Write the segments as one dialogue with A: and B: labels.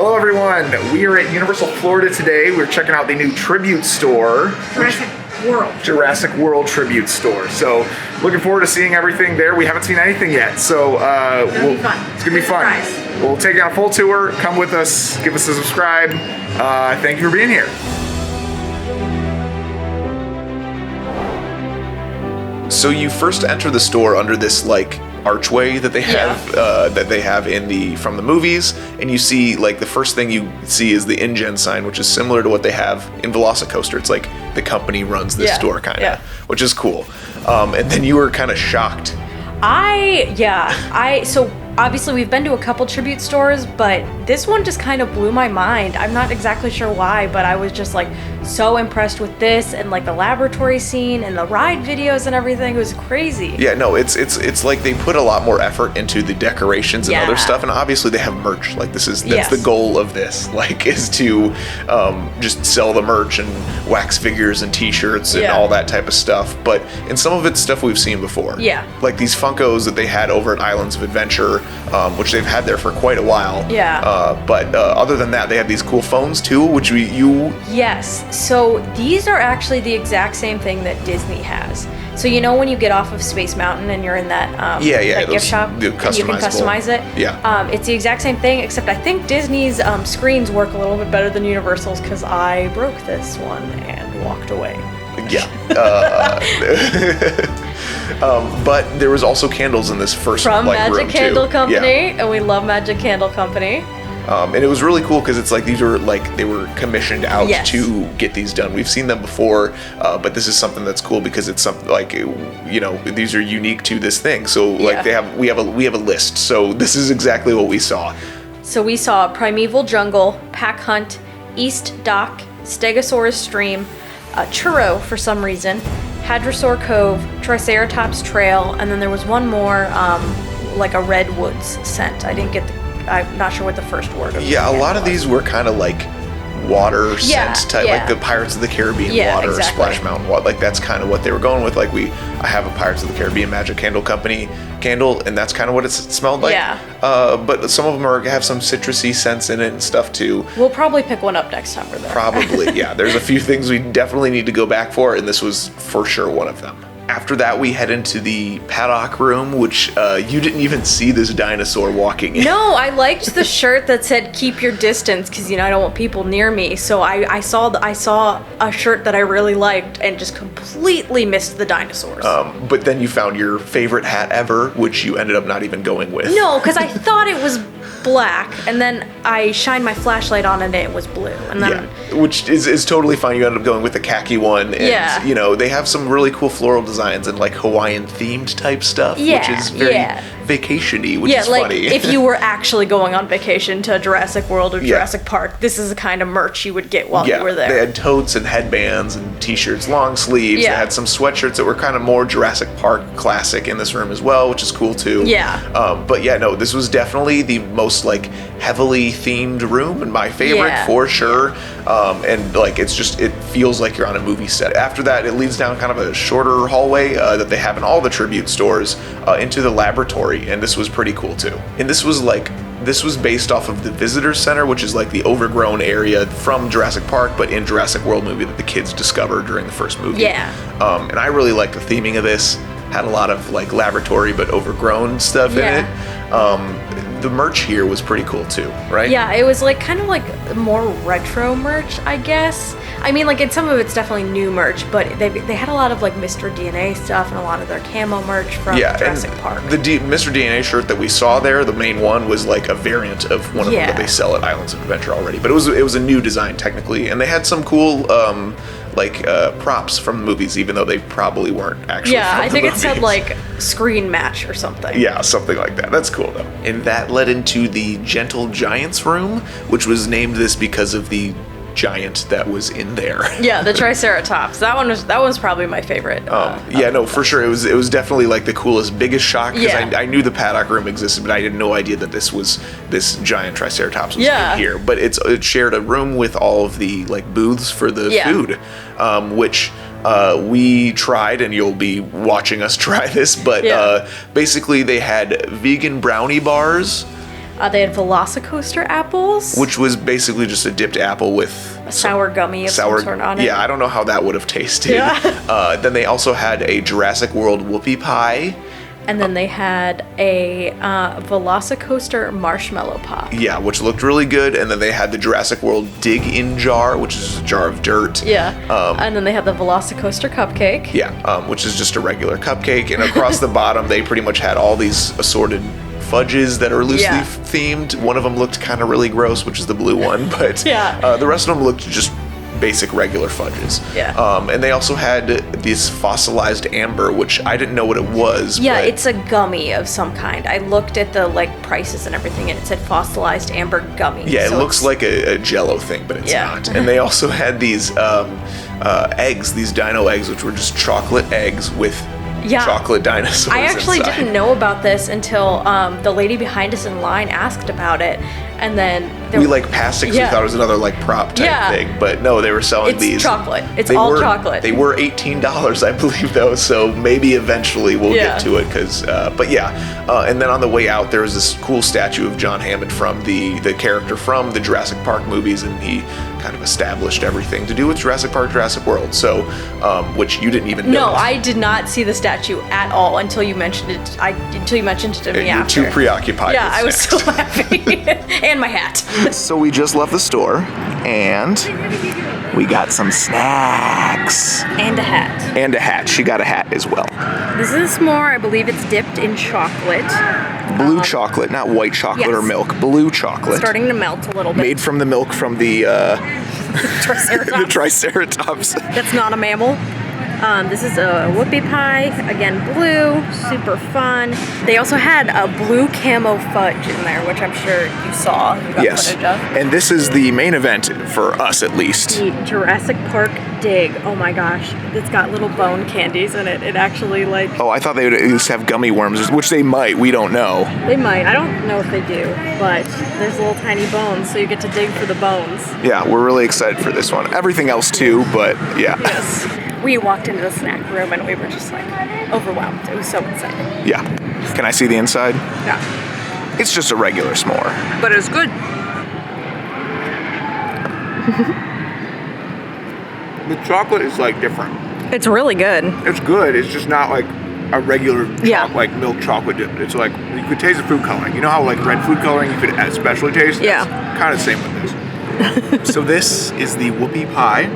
A: Hello everyone, we are at Universal Florida today. We're checking out the new tribute store. Jurassic World tribute store. So looking forward to seeing everything there. We haven't seen anything yet, so
B: it's gonna be fun.
A: It's gonna be fun.
B: Surprise.
A: We'll take you on a full tour. Come with us, give us a subscribe. Thank you for being here. So you first enter the store under this like archway that they have from the movies, and you see like the first thing you see is the InGen sign, which is similar to what they have in Velocicoaster. It's like the company runs this store kind of, which is cool. And then you were kind of shocked.
B: So obviously we've been to a couple tribute stores, but this one just kind of blew my mind. I'm not exactly sure why, but I was just like so impressed with this and like the laboratory scene and the ride videos and everything. It was crazy.
A: Yeah, no, it's like they put a lot more effort into the decorations and other stuff, and obviously they have merch. Like that's the goal of this, like, is to just sell the merch and wax figures and t-shirts and all that type of stuff. But in some of it's stuff we've seen before. Yeah. Like these Funkos that they had over at Islands of Adventure, which they've had there for quite a while. Yeah. But other than that, they have these cool phones too, which
B: Yes. So these are actually the exact same thing that Disney has. So you know when you get off of Space Mountain and you're in that gift shop, and you can customize it. Yeah. It's the exact same thing, except I think Disney's screens work a little bit better than Universal's, because I broke this one and walked away.
A: Yeah. But there was also candles in this first
B: from Magic
A: room
B: Candle
A: too.
B: Company, and we love Magic Candle Company.
A: And it was really cool because it's like these were like they were commissioned out to get these done. We've seen them before, but this is something that's cool because it's something like, you know, these are unique to this thing. So like we have a list. So this is exactly what we saw. So
B: we saw Primeval Jungle, Pack Hunt, East Dock, Stegosaurus Stream, Churro for some reason, Hadrosaur Cove, Triceratops Trail, and then there was one more, like a Redwoods scent. I'm not sure what the first word of
A: a lot of these were kind of like water scent type, like the Pirates of the Caribbean water, Splash Mountain water. Like that's kind of what they were going with. Like I have a Pirates of the Caribbean Magic Candle Company candle, and that's kind of what it smelled like. Yeah. But some of them have some citrusy scents in it and stuff too.
B: We'll probably pick one up next time we're there.
A: Probably, yeah. There's a few things we definitely need to go back for, and this was for sure one of them. After that, we head into the paddock room, which you didn't even see this dinosaur walking in.
B: No, I liked the shirt that said "Keep your distance" because, you know, I don't want people near me. So I saw a shirt that I really liked and just completely missed the dinosaurs.
A: But then you found your favorite hat ever, which you ended up not even going with.
B: No, because I thought it was black, and then I shined my flashlight on and it was blue. And then
A: which is totally fine. You ended up going with the khaki one. And, you know, they have some really cool floral designs and like Hawaiian themed type stuff, which is very vacation-y, which is
B: like
A: funny.
B: If you were actually going on vacation to Jurassic World or Jurassic Park, this is the kind of merch you would get while you were there.
A: They had totes and headbands and t-shirts, long sleeves. They had some sweatshirts that were kind of more Jurassic Park classic in this room as well, which is cool too. But yeah, no, this was definitely the most like heavily themed room and my favorite for sure. And like it feels like you're on a movie set. After that, it leads down kind of a shorter hallway that they have in all the tribute stores into the laboratory, and this was pretty cool too. And this was based off of the visitor center, which is like the overgrown area from Jurassic Park, but in Jurassic World movie that the kids discovered during the first movie. And I really like the theming of this. Had a lot of like laboratory but overgrown stuff in it. The merch here was pretty cool too, right?
B: Yeah, it was like kind of like more retro merch, I guess. I mean, like some of it's definitely new merch, but they had a lot of like Mr. DNA stuff and a lot of their camo merch from Jurassic Park.
A: The Mr. DNA shirt that we saw there, the main one, was like a variant of one of them that they sell at Islands of Adventure already. But it was a new design technically, and they had some cool props from the movies, even though they probably weren't actually from the
B: I think
A: movies.
B: It said like screen match or something.
A: Yeah, something like that. That's cool though. And that led into the Gentle Giants room, which was named this because of the giant that was in there.
B: Yeah, the Triceratops. That was probably my favorite.
A: For sure. It was definitely like the coolest, biggest shock, because I knew the paddock room existed, but I had no idea that this giant Triceratops was in here. But it shared a room with all of the like booths for the food, which we tried, and you'll be watching us try this, but basically they had vegan brownie bars,
B: They had Velocicoaster apples,
A: which was basically just a dipped apple with
B: a sour gummy of some sort on it.
A: Yeah, I don't know how that would have tasted. Yeah. Then they also had a Jurassic World whoopie pie.
B: And then they had a Velocicoaster marshmallow pop.
A: Yeah, which looked really good. And then they had the Jurassic World dig-in jar, which is a jar of dirt.
B: Yeah. And then they had the Velocicoaster cupcake.
A: Yeah, which is just a regular cupcake. And across the bottom, they pretty much had all these assorted fudges that are loosely themed. One of them looked kind of really gross, which is the blue one. But the rest of them looked just basic regular fudges.
B: Yeah.
A: And they also had this fossilized amber, which I didn't know what it was.
B: Yeah, it's a gummy of some kind. I looked at the prices and everything, and it said fossilized amber gummy.
A: Yeah, it looks like a Jell-O thing, but it's not. And they also had these eggs, these dino eggs, which were just chocolate eggs with chocolate dinosaurs.
B: I actually didn't know about this until the lady behind us in line asked about it, and then
A: we passed it because we thought it was another prop type thing, but no, they were selling these.
B: It's chocolate. It's all chocolate.
A: They were $18, I believe, though, so maybe eventually we'll get to it. And then on the way out, there was this cool statue of John Hammond from the character from the Jurassic Park movies, and he kind of established everything to do with Jurassic Park, Jurassic World. So, which you didn't even know.
B: No, I did not see the statue at all until you mentioned it. Until you mentioned it to me after.
A: You're too preoccupied.
B: Yeah, I was so happy, and my hat.
A: So we just left the store, and we got some snacks.
B: And a hat.
A: And a hat. She got a hat as well.
B: This is a s'more. I believe it's dipped in chocolate.
A: Blue chocolate, not white chocolate or milk. Blue chocolate.
B: It's starting to melt a little bit.
A: Made from the milk from the
B: Triceratops.
A: The Triceratops.
B: That's not a mammal. This is a whoopie pie, again blue, super fun. They also had a blue camo fudge in there, which I'm sure you saw.
A: Yes, and this is the main event for us at least.
B: The Jurassic Park dig. Oh my gosh, it's got little bone candies in it. It actually
A: Oh, I thought they would at least have gummy worms, which they might. We don't know.
B: They might. I don't know if they do, but there's little tiny bones, so you get to dig for the bones.
A: Yeah, we're really excited for this one. Everything else too, but yeah.
B: Yes. We walked into the snack room and we were just overwhelmed. It was so exciting.
A: Yeah. Can I see the inside?
B: Yeah.
A: It's just a regular s'more.
B: But it's good.
A: The chocolate is different.
B: It's really good.
A: It's good. It's just not a regular milk chocolate dip. It's you could taste the food coloring. You know how red food coloring you could especially taste?
B: Yeah.
A: It's kind of the same with this. So this is the whoopie pie.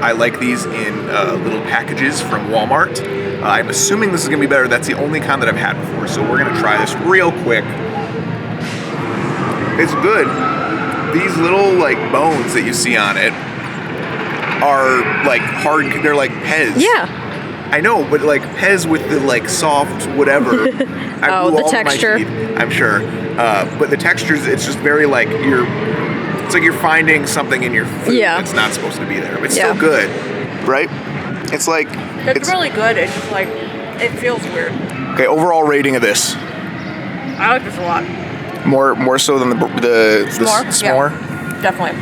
A: I like these in little packages from Walmart. I'm assuming this is going to be better. That's the only kind that I've had before, so we're going to try this real quick. It's good. These little bones that you see on it are hard. They're like Pez.
B: Yeah.
A: I know, but Pez with the soft whatever.
B: The texture.
A: I'm sure. But the textures, it's just very it's you're finding something in your food that's not supposed to be there. But it's still good, right? It's
B: it's really good. It's just it feels weird.
A: Okay, overall rating of this.
B: I like this a lot.
A: More so than the s'more?
B: Yeah, definitely.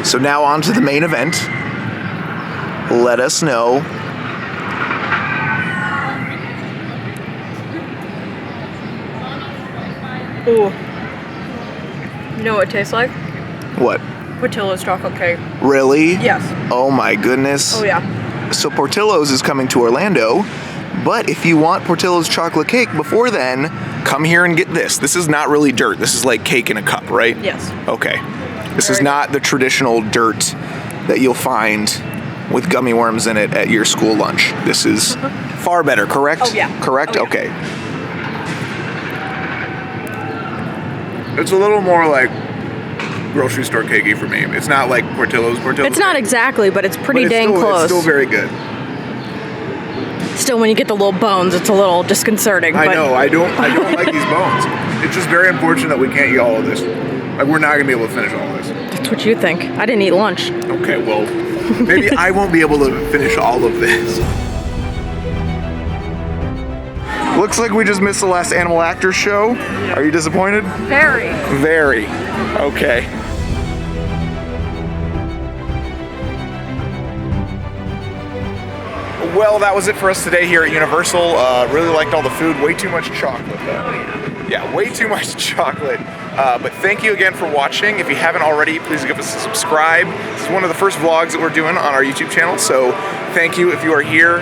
A: So now on to the main event. Let us know.
B: Ooh. You know what it tastes like?
A: What?
B: Portillo's chocolate cake.
A: Really?
B: Yes.
A: Oh my goodness.
B: Oh yeah.
A: So Portillo's is coming to Orlando, but if you want Portillo's chocolate cake before then, come here and get this. This is not really dirt. This is cake in a cup, right?
B: Yes.
A: Okay. This is not the traditional dirt that you'll find with gummy worms in it at your school lunch. This is far better, correct?
B: Oh yeah.
A: Correct?
B: Oh, yeah.
A: Okay. It's a little more grocery store cakey for me. It's not like Portillo's.
B: It's not exactly, but it's pretty dang close.
A: It's still very good.
B: Still, when you get the little bones, it's a little disconcerting.
A: I know. I don't like these bones. It's just very unfortunate that we can't eat all of this. We're not gonna be able to finish all of this.
B: That's what you think. I didn't eat lunch.
A: Okay, well, maybe I won't be able to finish all of this. Looks like we just missed the last Animal Actors show. Are you disappointed?
B: Very.
A: Very. Okay.
C: well, that was it for us today here at Universal. Really liked all the food. Way too much chocolate, though.
B: Oh, yeah.
C: Yeah, way too much chocolate. But thank you again for watching. If you haven't already, please give us a subscribe. This is one of the first vlogs that we're doing on our YouTube channel, so thank you if you are here.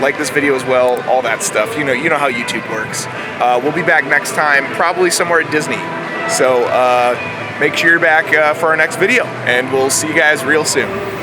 C: Like this video as well, all that stuff. You know how YouTube works. We'll be back next time, probably somewhere at Disney. So make sure you're back for our next video, and we'll see you guys real soon.